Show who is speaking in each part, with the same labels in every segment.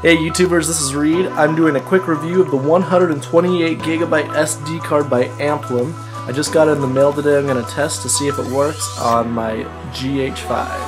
Speaker 1: Hey YouTubers, this is Reed. I'm doing a quick review of the 128GB SD card by Amplim. I just got it in the mail today. I'm going to test to see if it works on my GH5.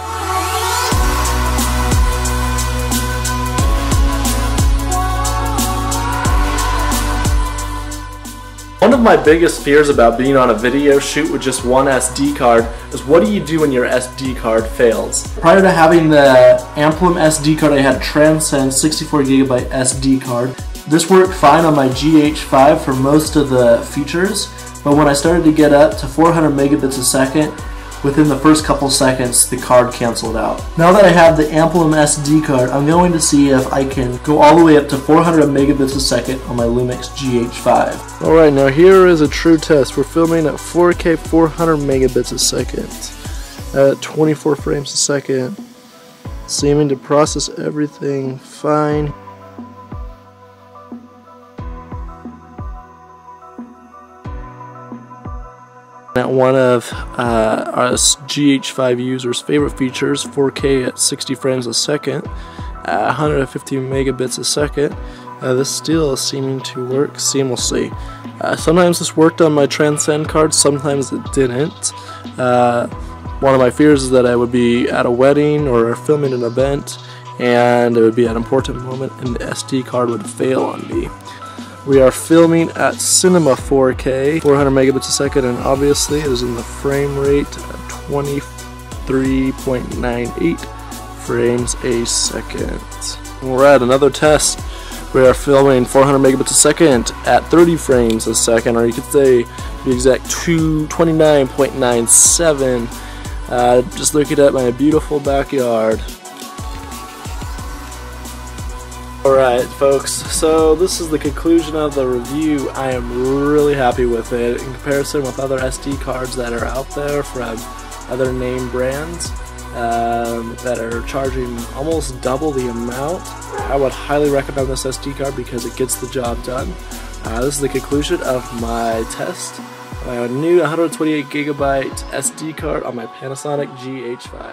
Speaker 1: One of my biggest fears about being on a video shoot with just one SD card is what do you do when your SD card fails? Prior to having the Amplim SD card, I had Transcend 64GB SD card. This worked fine on my GH5 for most of the features, but when I started to get up to 400 megabits a second, within the first couple seconds, the card canceled out. Now that I have the Amplim SD card, I'm going to see if I can go all the way up to 400 megabits a second on my Lumix GH5. Alright, now here is a true test. We're filming at 4K 400 megabits a second at 24 frames a second. Seeming to process everything fine. At one of us GH5 users' favorite features, 4K at 60 frames a second, 150 megabits a second. This still is seeming to work seamlessly. Sometimes this worked on my Transcend card, sometimes it didn't. One of my fears is that I would be at a wedding or filming an event and it would be an important moment and the SD card would fail on me. We are filming at Cinema 4K, 400 megabits a second, and obviously it is in the frame rate at 23.98 frames a second. We're at another test. We are filming 400 megabits a second at 30 frames a second, or you could say, to be exact, 229.97. Just looking at my beautiful backyard. Alright folks, so this is the conclusion of the review. I am really happy with it in comparison with other SD cards that are out there from other name brands that are charging almost double the amount. I would highly recommend this SD card because it gets the job done. This is the conclusion of my test. My new 128GB SD card on my Panasonic GH5.